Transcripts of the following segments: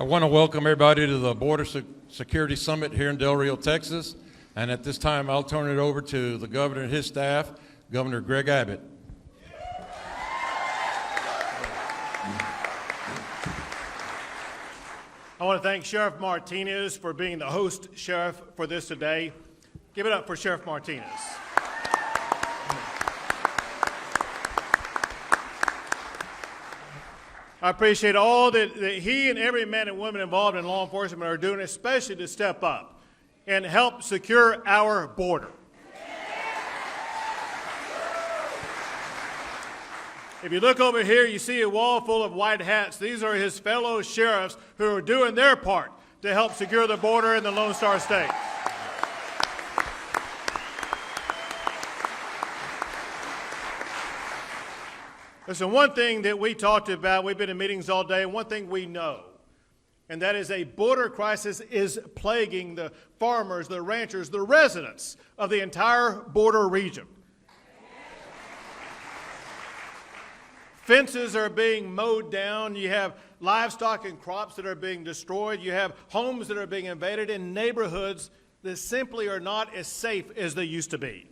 I want to welcome everybody to the Border Security Summit here in Del Rio, Texas. And at this time, I'll turn it over to the governor and his staff, Governor Greg Abbott. I want to thank Sheriff Martinez for being the host sheriff for this today. Give it up for Sheriff Martinez. I appreciate all that he and every man and woman involved in law enforcement are doing, especially to step up and help secure our border. If you look over here, you see a wall full of white hats. These are his fellow sheriffs who are doing their part to help secure the border in the Lone Star State. Listen, one thing that we talked about, we've been in meetings all day, and one thing we know, and that is a border crisis is plaguing the farmers, the ranchers, the residents of the entire border region. Fences are being mowed down. You have livestock and crops that are being destroyed. You have homes that are being invaded in neighborhoods that simply are not as safe as they used to be.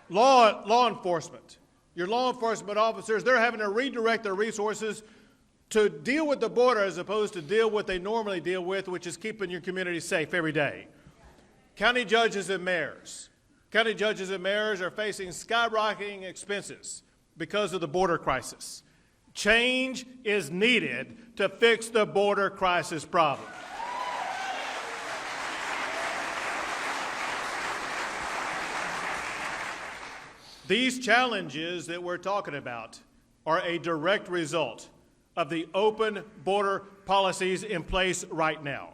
Law enforcement. Your law enforcement officers, they're having to redirect their resources to deal with the border as opposed to deal with what they normally deal with, which is keeping your community safe every day. County judges and mayors. County judges and mayors are facing skyrocketing expenses because of the border crisis. Change is needed to fix the border crisis problem. These challenges that we're talking about are a direct result of the open border policies in place right now.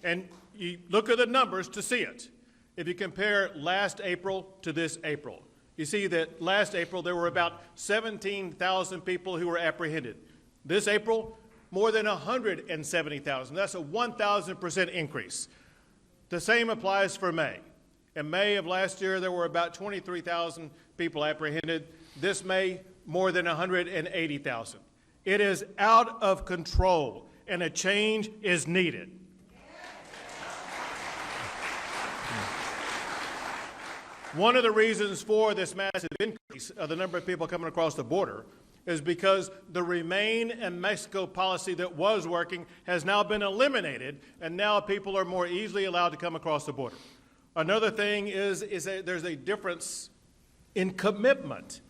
And you look at the numbers to see it. If you compare last April to this April, you see that last April there were about 17,000 people who were apprehended. This April, more than 170,000. That's a 1,000% increase. The same applies for May. In May of last year, there were about 23,000 people apprehended. This May, more than 180,000. It is out of control, and a change is needed. One of the reasons for this massive increase of the number of people coming across the border is because the Remain in Mexico policy that was working has now been eliminated, and now people are more easily allowed to come across the border. Another thing is that there's a difference in commitment.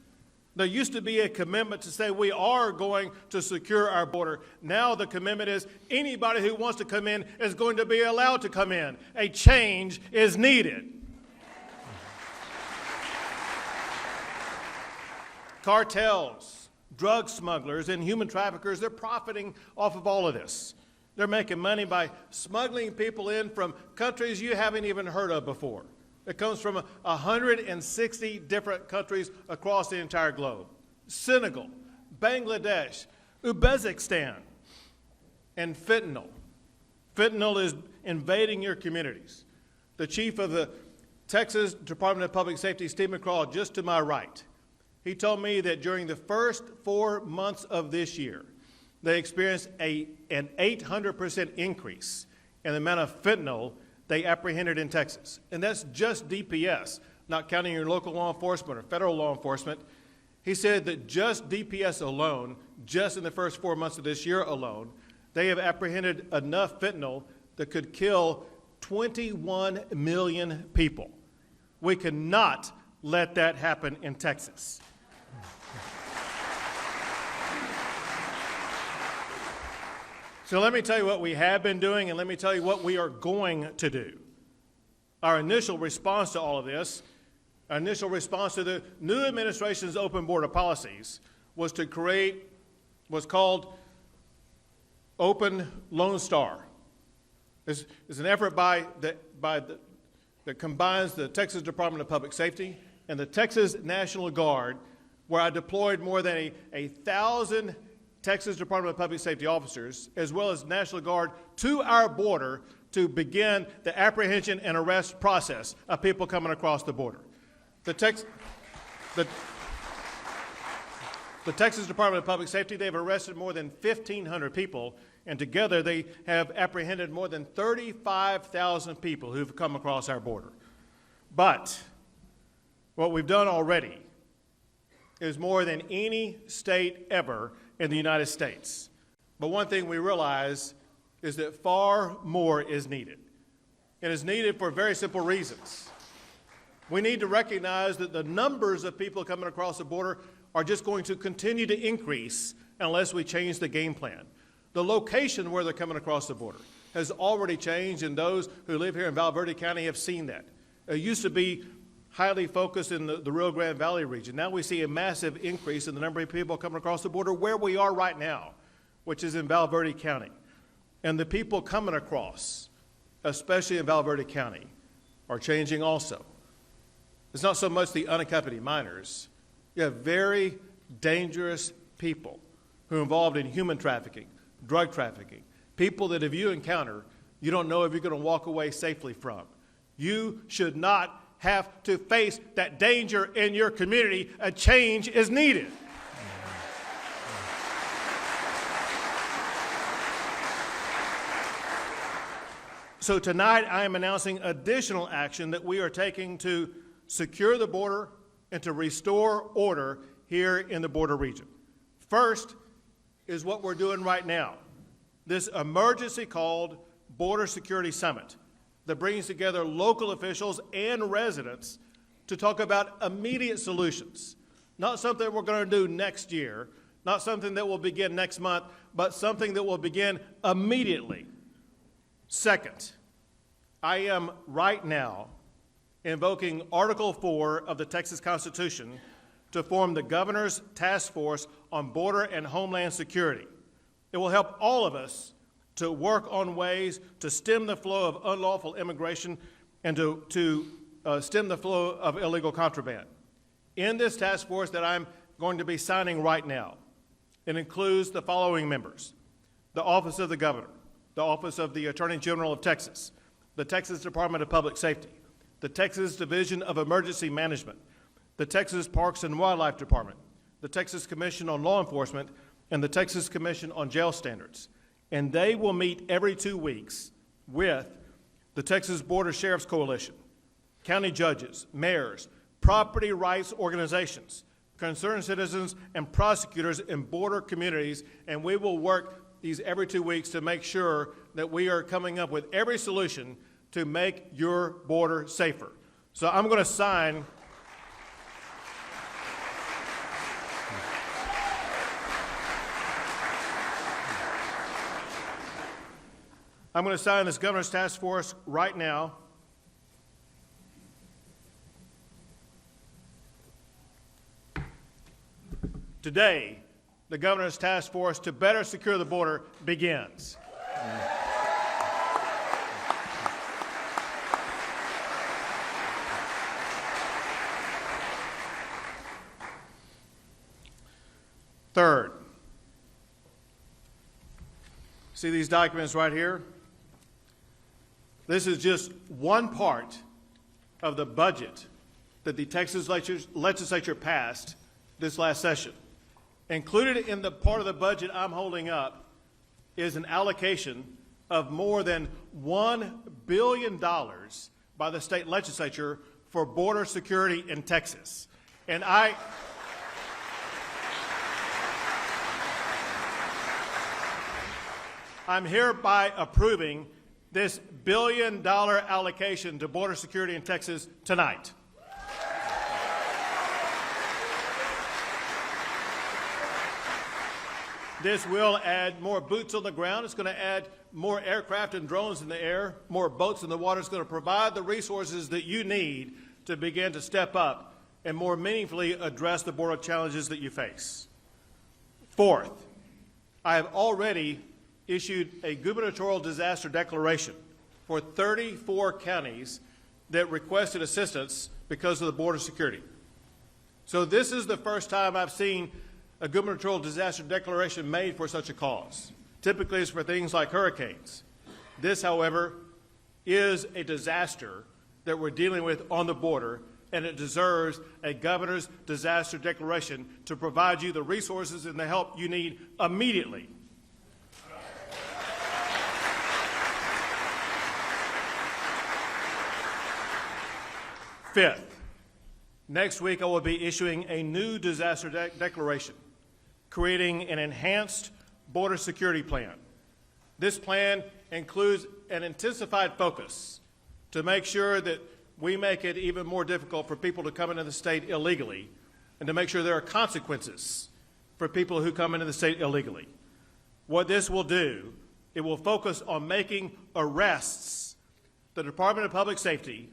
There used to be a commitment to say we are going to secure our border. Now the commitment is anybody who wants to come in is going to be allowed to come in. A change is needed. Cartels, drug smugglers, and human traffickers, they're profiting off of all of this. They're making money by smuggling people in from countries you haven't even heard of before. It comes from 160 different countries across the entire globe. Senegal, Bangladesh, Uzbekistan, and fentanyl. Fentanyl is invading your communities. The chief of the Texas Department of Public Safety, Steve McCraw, just to my right, he told me that during the first 4 months of this year, they experienced an 800% increase in the amount of fentanyl they apprehended in Texas. And that's just DPS, not counting your local law enforcement or federal law enforcement. He said that just DPS alone, just in the first 4 months of this year alone, they have apprehended enough fentanyl that could kill 21 million people. We cannot let that happen in Texas. So let me tell you what we have been doing, and let me tell you what we are going to do. Our initial response to all of this, our initial response to the new administration's open border policies was to create what's called Open Lone Star. It's an effort that combines the Texas Department of Public Safety and the Texas National Guard, where I deployed more than 1,000 Texas Department of Public Safety officers, as well as National Guard, to our border to begin the apprehension and arrest process of people coming across the border. The The Texas Department of Public Safety, they've arrested more than 1,500 people, and together they have apprehended more than 35,000 people who've come across our border. But what we've done already is more than any state ever in the United States. But one thing we realize is that far more is needed. It is needed for very simple reasons. We need to recognize that the numbers of people coming across the border are just going to continue to increase unless we change the game plan. The location where they're coming across the border has already changed, and those who live here in Val Verde County have seen that. It used to be highly focused in the Rio Grande Valley region. Now we see a massive increase in the number of people coming across the border where we are right now, which is in Val Verde County. And the people coming across, especially in Val Verde County, are changing also. It's not so much the unaccompanied minors. You have very dangerous people who are involved in human trafficking, drug trafficking, people that if you encounter, you don't know if you're going to walk away safely from. You should not have to face that danger in your community. A change is needed. So tonight I am announcing additional action that we are taking to secure the border and to restore order here in the border region. First is what we're doing right now, this emergency called Border Security Summit that brings together local officials and residents to talk about immediate solutions, not something we're going to do next year, not something that will begin next month, but something that will begin immediately. Second, I am right now invoking Article 4 of the Texas Constitution to form the Governor's Task Force on Border and Homeland Security. It will help all of us to work on ways to stem the flow of unlawful immigration and to stem the flow of illegal contraband. In this task force that I'm going to be signing right now, it includes the following members: the Office of the Governor, the Office of the Attorney General of Texas, the Texas Department of Public Safety, the Texas Division of Emergency Management, the Texas Parks and Wildlife Department, the Texas Commission on Law Enforcement, and the Texas Commission on Jail Standards. And they will meet every 2 weeks with the Texas Border Sheriff's Coalition, county judges, mayors, property rights organizations, concerned citizens, and prosecutors in border communities, and we will work these every 2 weeks to make sure that we are coming up with every solution to make your border safer. So I'm going to sign this Governor's Task Force right now. Today, the Governor's Task Force to better secure the border begins. Third, see these documents right here? This is just one part of the budget that the Texas legislature passed this last session. Included in the part of the budget I'm holding up is an allocation of more than $1 billion by the state legislature for border security in Texas. And I'm hereby approving this $1 billion allocation to border security in Texas tonight. This will add more boots on the ground. It's going to add more aircraft and drones in the air, more boats in the water. It's going to provide the resources that you need to begin to step up and more meaningfully address the border challenges that you face. Fourth, I have already issued a gubernatorial disaster declaration for 34 counties that requested assistance because of the border security. So this is the first time I've seen a gubernatorial disaster declaration made for such a cause. Typically it's for things like hurricanes. This, however, is a disaster that we're dealing with on the border and it deserves a governor's disaster declaration to provide you the resources and the help you need immediately. Fifth, next week I will be issuing a new disaster declaration, creating an enhanced border security plan. This plan includes an intensified focus to make sure that we make it even more difficult for people to come into the state illegally, and to make sure there are consequences for people who come into the state illegally. What this will do, it will focus on making arrests. The Department of Public Safety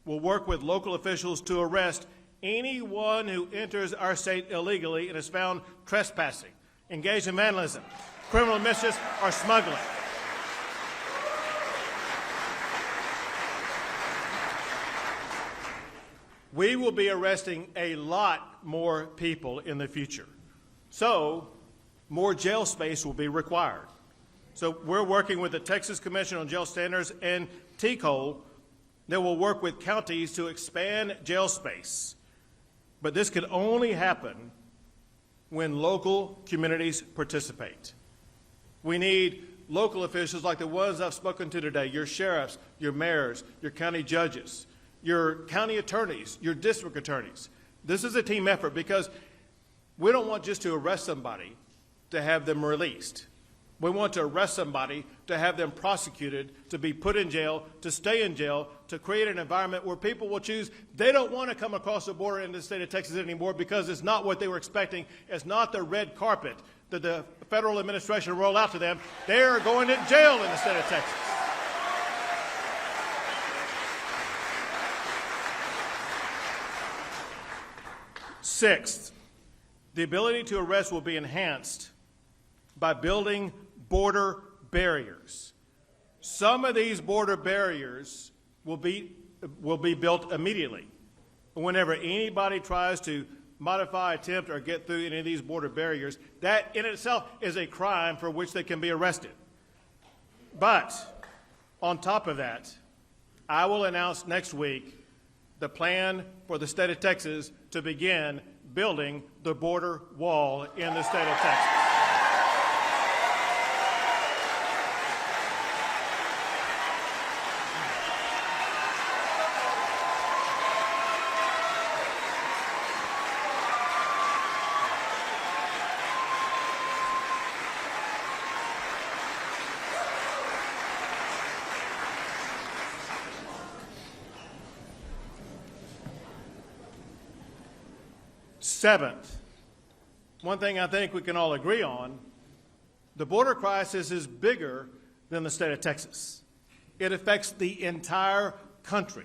will work with local officials to arrest anyone who enters our state illegally and is found trespassing, engaged in vandalism, criminal mischief, or smuggling. We will be arresting a lot more people in the future. So, more jail space will be required. So we're working with the Texas Commission on Jail Standards and TCOL that will work with counties to expand jail space. But this can only happen when local communities participate. We need local officials like the ones I've spoken to today, your sheriffs, your mayors, your county judges, your county attorneys, your district attorneys. This is a team effort because we don't want just to arrest somebody to have them released. We want to arrest somebody to have them prosecuted, to be put in jail, to stay in jail, to create an environment where people will choose they don't want to come across the border into the state of Texas anymore because it's not what they were expecting. It's not the red carpet that the federal administration rolled out to them. They're going to jail in the state of Texas. Sixth, the ability to arrest will be enhanced by building border barriers. Some of these border barriers will be built immediately. Whenever anybody tries to modify, attempt, or get through any of these border barriers, that in itself is a crime for which they can be arrested. But on top of that, I will announce next week the plan for the state of Texas to begin building the border wall in the state of Texas. Seventh, one thing I think we can all agree on, the border crisis is bigger than the state of Texas. It affects the entire country.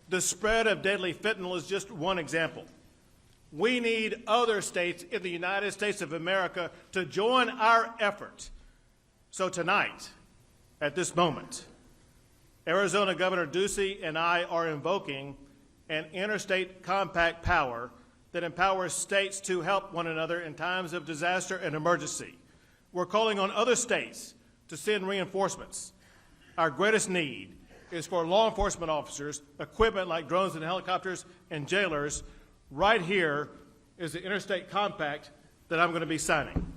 The spread of deadly fentanyl is just one example. We need other states in the United States of America to join our effort. So tonight, at this moment, Arizona Governor Ducey and I are invoking an interstate compact power that empowers states to help one another in times of disaster and emergency. We're calling on other states to send reinforcements. Our greatest need is for law enforcement officers, equipment like drones and helicopters, and jailers. Right here is the interstate compact that I'm going to be signing.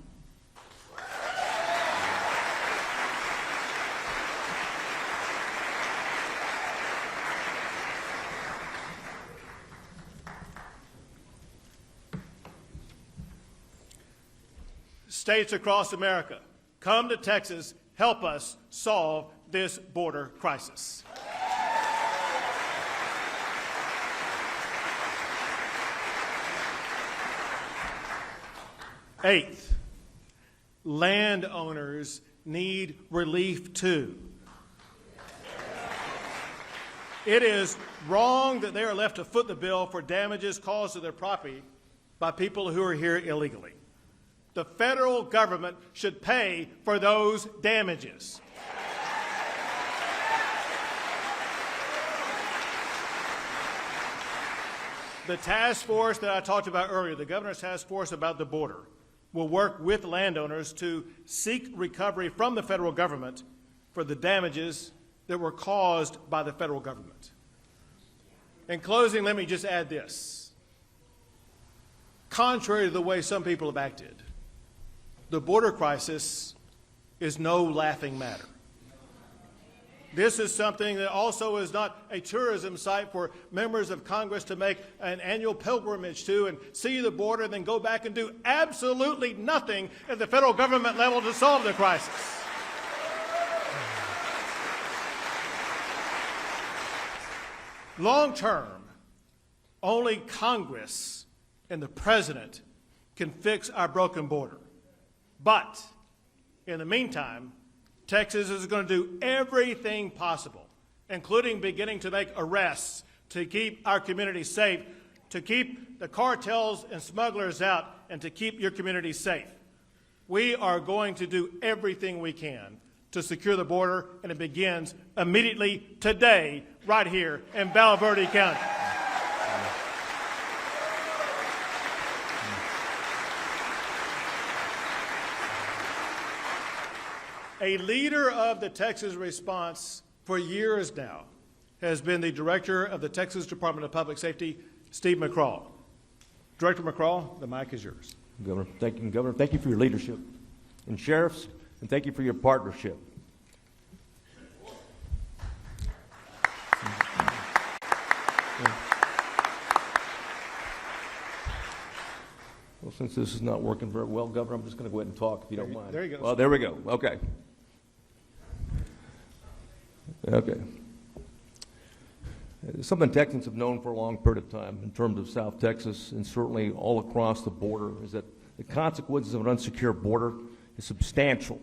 States across America, come to Texas, help us solve this border crisis. Eighth, landowners need relief too. It is wrong that they are left to foot the bill for damages caused to their property by people who are here illegally. The federal government should pay for those damages. The task force that I talked about earlier, the governor's task force about the border, will work with landowners to seek recovery from the federal government for the damages that were caused by the federal government. In closing, let me just add this. Contrary to the way some people have acted, the border crisis is no laughing matter. This is something that also is not a tourism site for members of Congress to make an annual pilgrimage to and see the border, then go back and do absolutely nothing at the federal government level to solve the crisis. Long term, only Congress and the President can fix our broken border. But in the meantime, Texas is going to do everything possible, including beginning to make arrests to keep our community safe, to keep the cartels and smugglers out, and to keep your community safe. We are going to do everything we can to secure the border, and it begins immediately today, right here in Val Verde County. A leader of the Texas response for years now has been the director of the Texas Department of Public Safety, Steve McCraw. Director McCraw, the mic is yours. Governor, thank you for your leadership. And sheriffs, and thank you for your partnership. Well, since this is not working very well, Governor, I'm just going to go ahead and talk if you don't mind. There you go. Well, there we go. Okay. Okay. Something Texans have known for a long period of time in terms of South Texas and certainly all across the border is that the consequences of an unsecure border is substantial.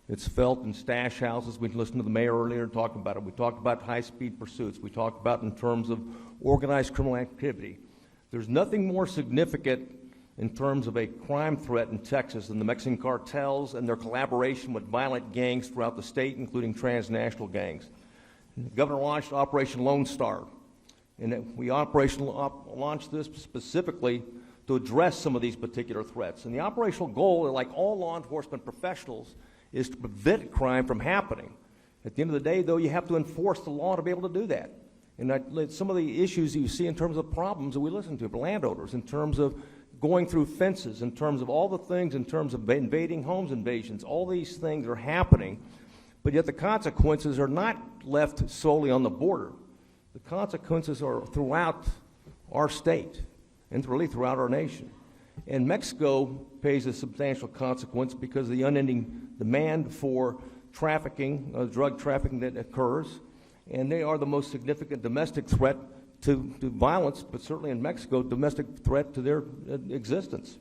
It's felt in stash houses. We listened to the mayor earlier talking about it. We talked about high-speed pursuits. We talked about in terms of organized criminal activity. There's nothing more significant in terms of a crime threat in Texas than the Mexican cartels and their collaboration with violent gangs throughout the state, including transnational gangs. The governor launched Operation Lone Star, and we launched this specifically to address some of these particular threats. And the operational goal, like all law enforcement professionals, is to prevent crime from happening. At the end of the day, though, you have to enforce the law to be able to do that. And some of the issues you see in terms of problems that we listen to for landowners, in terms of going through fences, in terms of all the things, in terms of invading homes invasions, all these things are happening, but yet the consequences are not left solely on the border. The consequences are throughout our state and really throughout our nation. And Mexico pays a substantial consequence because of the unending demand for trafficking, drug trafficking that occurs, and they are the most significant domestic threat to violence, but certainly in Mexico, domestic threat to their existence.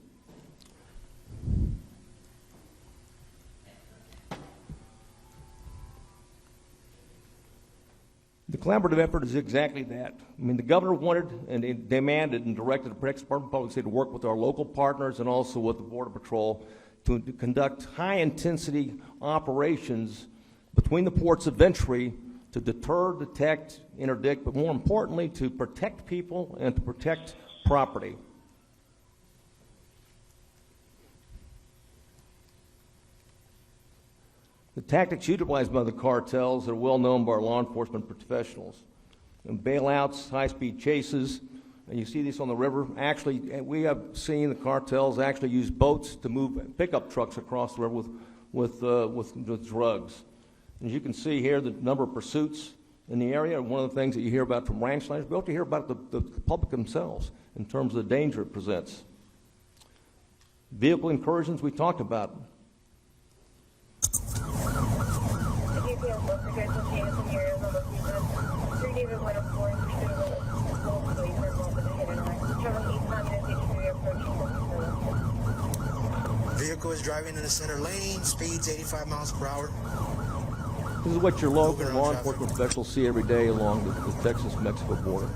The collaborative effort is exactly that. I mean, the governor wanted and demanded and directed the Texas Department of Public Safety to work with our local partners and also with the Border Patrol to conduct high-intensity operations between the ports of entry to deter, detect, interdict, but more importantly, to protect people and to protect property. The tactics utilized by the cartels are well known by our law enforcement professionals. And bailouts, high-speed chases, and you see this on the river. Actually, we have seen the cartels actually use boats to move pickup trucks across the river with drugs. As you can see here, the number of pursuits in the area, one of the things that you hear about from ranch lands, we also hear about the public themselves in terms of the danger it presents. Vehicle incursions we talked about. Vehicle is driving in the center lane, speeds 85 miles per hour. This is what your local law enforcement professionals see every day along the Texas-Mexico border.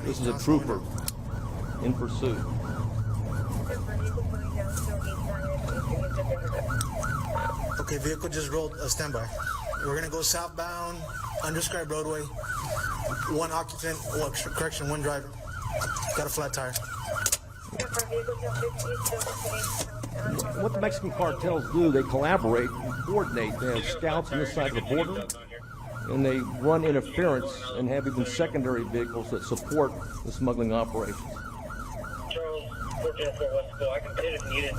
This is a trooper in pursuit. Okay, vehicle just rolled a standby. We're gonna go southbound, undescribed roadway. One occupant, one driver. Got a flat tire. What the Mexican cartels do, they collaborate and coordinate. They have scouts on this side of the border, and they run interference and have even secondary vehicles that support the smuggling operations. Charles, 1404 West School. I can pit if needed.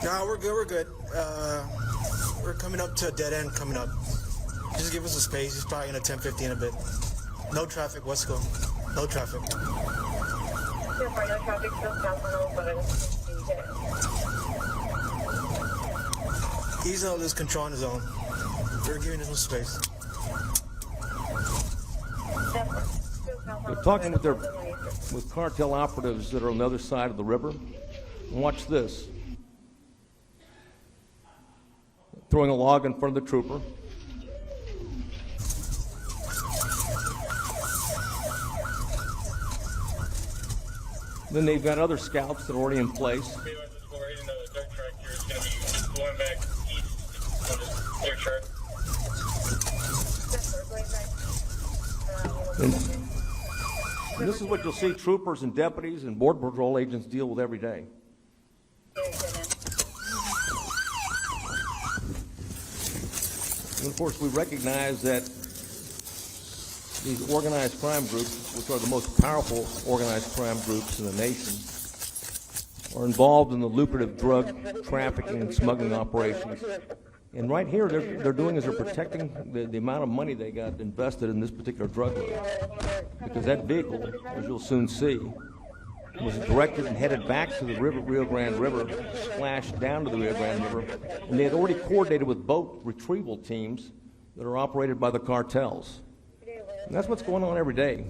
No, we're good. We're good. We're coming up to a dead end coming up. Just give us a space. It's probably gonna 10:50 in a bit. No traffic. Let's go. No traffic. Yeah, for no traffic, still southbound, but I don't think you get it. He's gonna lose control on his own. We're giving him some space. They're talking with cartel operatives that are on the other side of the river. And watch this. Throwing a log in front of the trooper. Then they've got other scouts that are already in place. And this is what you'll see troopers and deputies and border patrol agents deal with every day. And of course, we recognize that these organized crime groups, which are the most powerful organized crime groups in the nation, are involved in the lucrative drug trafficking and smuggling operations. And right here, they're doing is they're protecting the amount of money they got invested in this particular drug load. Because that vehicle, as you'll soon see, was directed and headed back to the Rio Grande River, splashed down to the Rio Grande River, and they had already coordinated with boat retrieval teams that are operated by the cartels. And that's what's going on every day.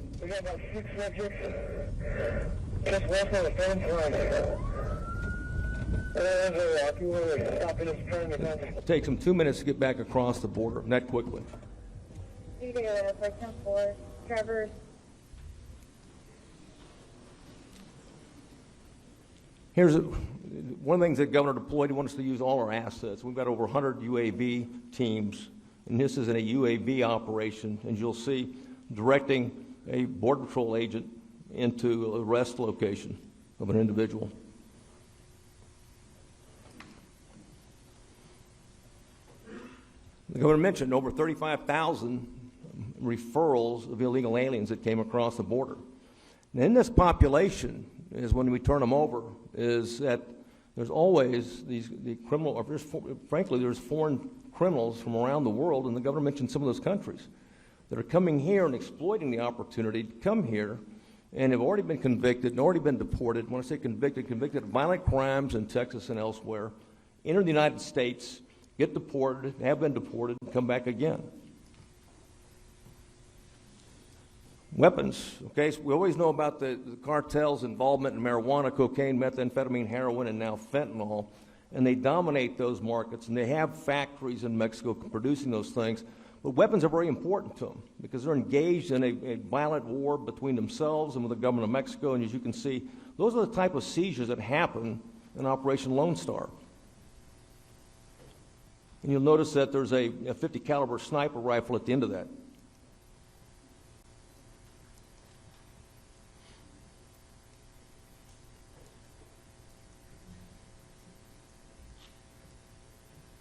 It takes them 2 minutes to get back across the border, that quickly. Here's one of the things that Governor deployed. He wants us to use all our assets. We've got over 100 UAV teams, and this is in a UAV operation, and you'll see directing a Border Patrol agent into a rest location of an individual. The governor mentioned over 35,000 referrals of illegal aliens that came across the border. And in this population is when we turn them over, is that there's always the criminal, or frankly, there's foreign criminals from around the world, and the governor mentioned some of those countries that are coming here and exploiting the opportunity to come here and have already been convicted and already been deported. When I say convicted of violent crimes in Texas and elsewhere, enter the United States, get deported, have been deported, and come back again. Weapons, okay, so we always know about the cartels' involvement in marijuana, cocaine, methamphetamine, heroin, and now fentanyl, and they dominate those markets, and they have factories in Mexico producing those things. But weapons are very important to them because they're engaged in a violent war between themselves and with the government of Mexico, and as you can see, those are the type of seizures that happen in Operation Lone Star. And you'll notice that there's a 50 caliber sniper rifle at the end of that.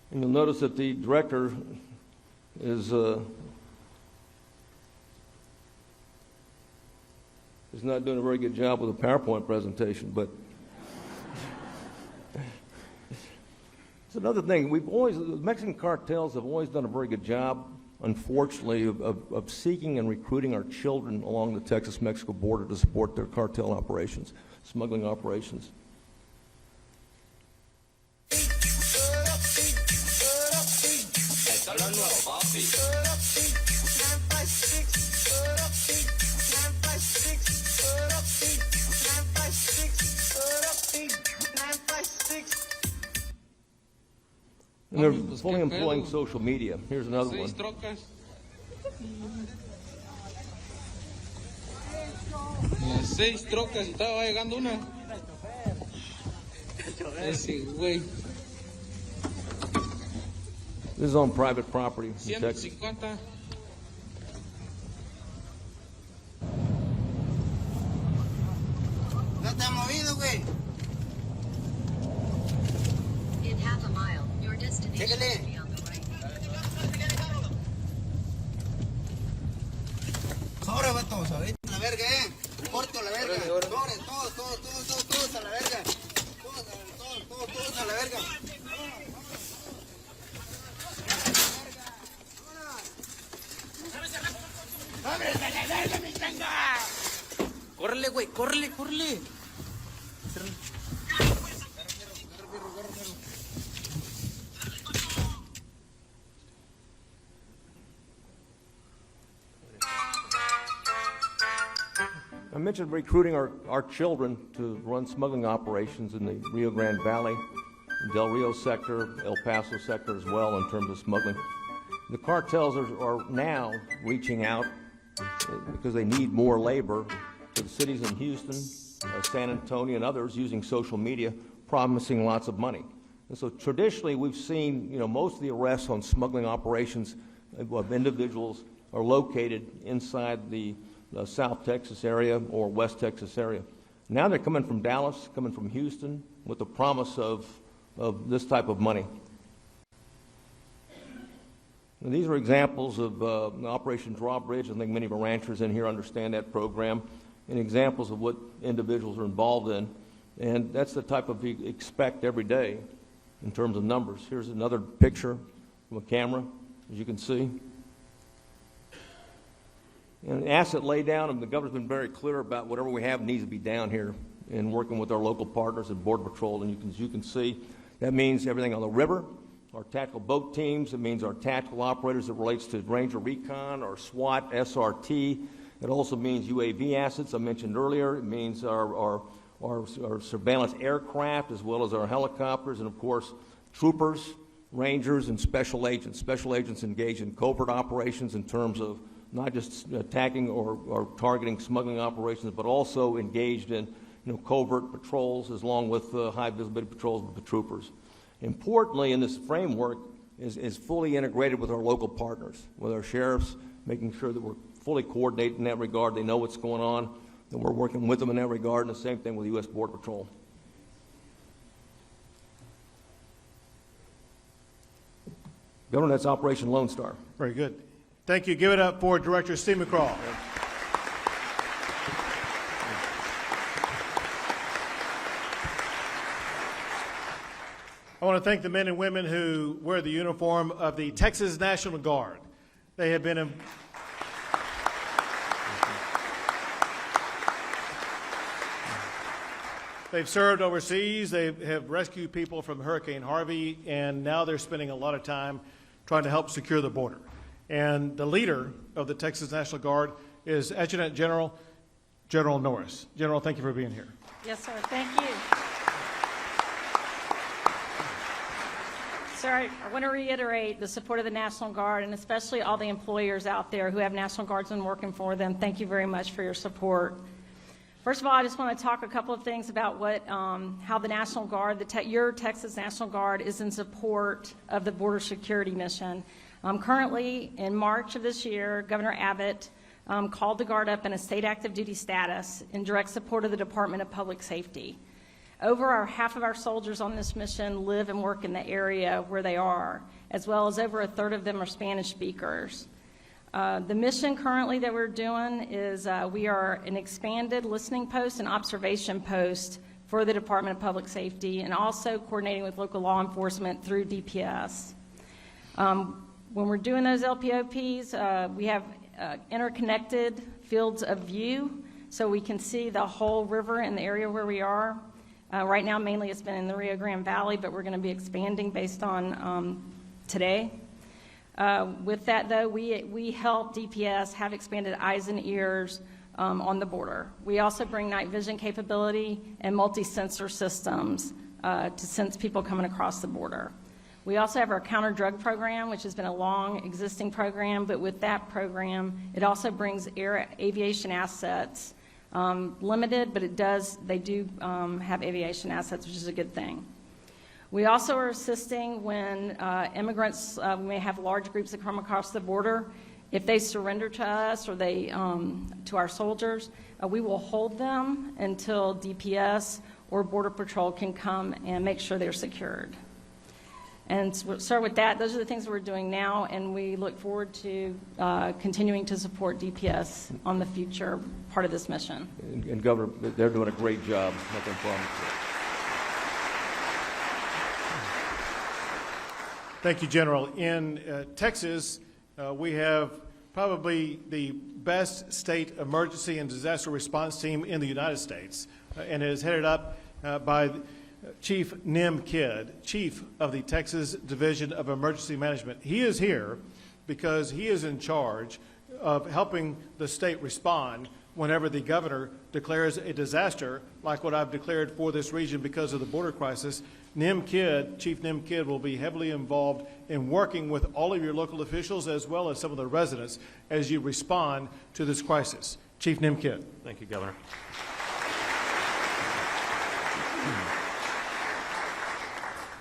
And you'll notice that the director is not doing a very good job with a PowerPoint presentation, but it's another thing. The Mexican cartels have always done a very good job, unfortunately, of seeking and recruiting our children along the Texas-Mexico border to support their cartel operations, smuggling operations. And they're fully employing social media. Here's another one. Las 6 trocas y estaba llegando una. Ese güey. This is on private property in Texas. 150. No está movido, güey. In half a mile, your destination Chécale. will be on the right. Córrele, córrele. I mentioned recruiting our children to run smuggling operations in the Rio Grande Valley, Del Rio sector, El Paso sector as well in terms of smuggling. The cartels are now reaching out because they need more labor to the cities in Houston, San Antonio, and others using social media, promising lots of money. And so traditionally, we've seen, most of the arrests on smuggling operations of individuals are located inside the South Texas area or West Texas area. Now they're coming from Dallas, coming from Houston, with the promise of this type of money. And these are examples of Operation Drawbridge. I think many of our ranchers in here understand that program, and examples of what individuals are involved in. And that's the type of you expect every day in terms of numbers. Here's another picture from a camera, as you can see. And asset laydown, and the governor's been very clear about whatever we have needs to be down here and working with our local partners at Border Patrol. And as you can see, that means everything on the river, our tactical boat teams, it means our tactical operators that relates to Ranger Recon, our SWAT, SRT. It also means UAV assets, I mentioned earlier. It means our surveillance aircraft as well as our helicopters, and of course, troopers, rangers, and special agents. Special agents engaged in covert operations in terms of not just attacking or targeting smuggling operations, but also engaged in covert patrols along with high visibility patrols with the troopers. Importantly, in this framework is fully integrated with our local partners, with our sheriffs, making sure that we're fully coordinated in that regard. They know what's going on, and we're working with them in that regard, and the same thing with the U.S. Border Patrol. Governor, that's Operation Lone Star. Very good. Thank you. Give it up for Director Steve McCraw. I want to thank the men and women who wear the uniform of the Texas National Guard. They have been They've served overseas. They have rescued people from Hurricane Harvey, and now they're spending a lot of time trying to help secure the border. And the leader of the Texas National Guard is Adjutant General Norris. General, thank you for being here. Yes, sir. Thank you. Sir, I want to reiterate the support of the National Guard, and especially all the employers out there who have National Guardsmen working for them. Thank you very much for your support. First of all, I just want to talk a couple of things about how the National Guard, your Texas National Guard, is in support of the border security mission. Currently, in March of this year, Governor Abbott called the Guard up in a state active duty status in direct support of the Department of Public Safety. Over half of our soldiers on this mission live and work in the area where they are, as well as over a third of them are Spanish speakers. The mission currently that we're doing is we are an expanded listening post and observation post for the Department of Public Safety, and also coordinating with local law enforcement through DPS. When we're doing those LPOPs, we have interconnected fields of view, so we can see the whole river in the area where we are. Right now, mainly it's been in the Rio Grande Valley, but we're going to be expanding based on today. With that, though, we help DPS have expanded eyes and ears on the border. We also bring night vision capability and multi-sensor systems to sense people coming across the border. We also have our counter-drug program, which has been a long existing program, but with that program, it also brings aviation assets, limited, but they do have aviation assets, which is a good thing. We also are assisting when immigrants, we may have large groups that come across the border. If they surrender to us or to our soldiers, we will hold them until DPS or Border Patrol can come and make sure they're secured. And so with that, those are the things that we're doing now, and we look forward to continuing to support DPS on the future part of this mission. And Governor, they're doing a great job. Nothing wrong with it. Thank you, General. In Texas, we have probably the best state emergency and disaster response team in the United States, and it is headed up by Chief Nim Kidd, Chief of the Texas Division of Emergency Management. He is here because he is in charge of helping the state respond whenever the governor declares a disaster like what I've declared for this region because of the border crisis. Chief Nim Kidd will be heavily involved in working with all of your local officials as well as some of the residents as you respond to this crisis. Chief Nim Kidd. Thank you, Governor.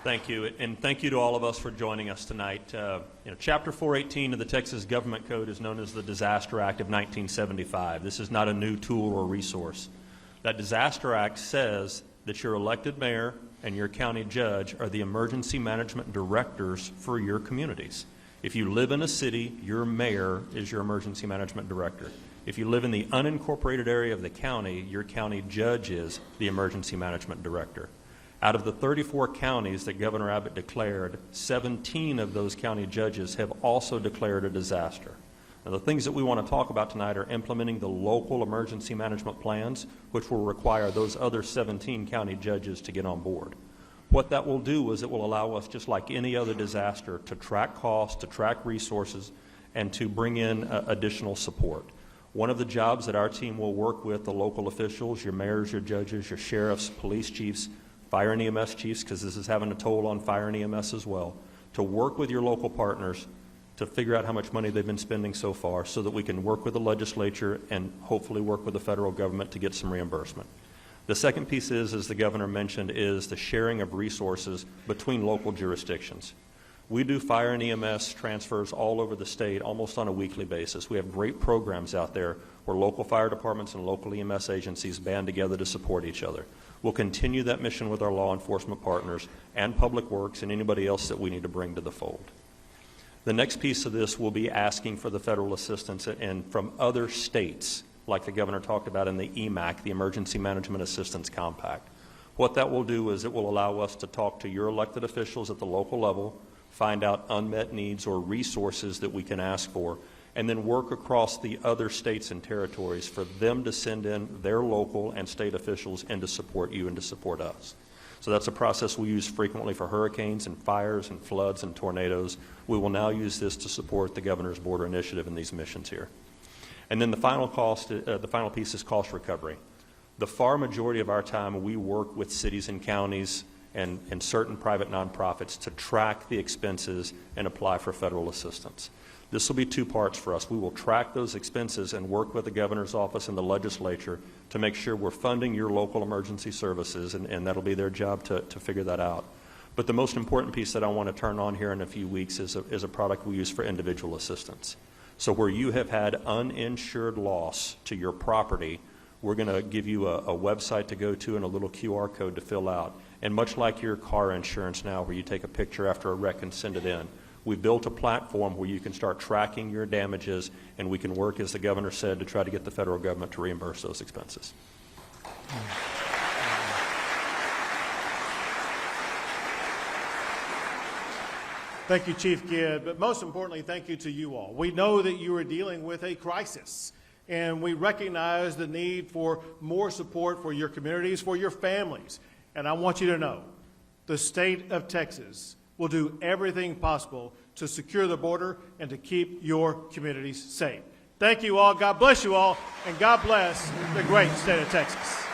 Thank you, and thank you to all of us for joining us tonight. Chapter 418 of the Texas Government Code is known as the Disaster Act of 1975. This is not a new tool or resource. That Disaster Act says that your elected mayor and your county judge are the emergency management directors for your communities. If you live in a city, your mayor is your emergency management director. If you live in the unincorporated area of the county, your county judge is the emergency management director. Out of the 34 counties that Governor Abbott declared, 17 of those county judges have also declared a disaster. Now, the things that we want to talk about tonight are implementing the local emergency management plans, which will require those other 17 county judges to get on board. What that will do is it will allow us, just like any other disaster, to track costs, to track resources, and to bring in additional support. One of the jobs that our team will work with the local officials, your mayors, your judges, your sheriffs, police chiefs, fire and EMS chiefs, because this is having a toll on fire and EMS as well, to work with your local partners to figure out how much money they've been spending so far so that we can work with the legislature and hopefully work with the federal government to get some reimbursement. The second piece is, as the governor mentioned, is the sharing of resources between local jurisdictions. We do fire and EMS transfers all over the state almost on a weekly basis. We have great programs out there where local fire departments and local EMS agencies band together to support each other. We'll continue that mission with our law enforcement partners and Public Works and anybody else that we need to bring to the fold. The next piece of this will be asking for the federal assistance and from other states, like the governor talked about in the EMAC, the Emergency Management Assistance Compact. What that will do is it will allow us to talk to your elected officials at the local level, find out unmet needs or resources that we can ask for, and then work across the other states and territories for them to send in their local and state officials and to support you and to support us. So that's a process we use frequently for hurricanes and fires and floods and tornadoes. We will now use this to support the governor's border initiative and these missions here. And then the final piece is cost recovery. The far majority of our time we work with cities and counties and certain private nonprofits to track the expenses and apply for federal assistance. This will be two parts for us. We will track those expenses and work with the governor's office and the legislature to make sure we're funding your local emergency services, and that'll be their job to figure that out. But the most important piece that I want to turn on here in a few weeks is a product we use for individual assistance. So where you have had uninsured loss to your property, we're going to give you a website to go to and a little QR code to fill out. And much like your car insurance now, where you take a picture after a wreck and send it in, we built a platform where you can start tracking your damages, and we can work, as the governor said, to try to get the federal government to reimburse those expenses. Thank you, Chief Kidd, but most importantly, thank you to you all. We know that you are dealing with a crisis, and we recognize the need for more support for your communities, for your families. And I want you to know, the state of Texas will do everything possible to secure the border and to keep your communities safe. Thank you all. God bless you all, and God bless the great state of Texas.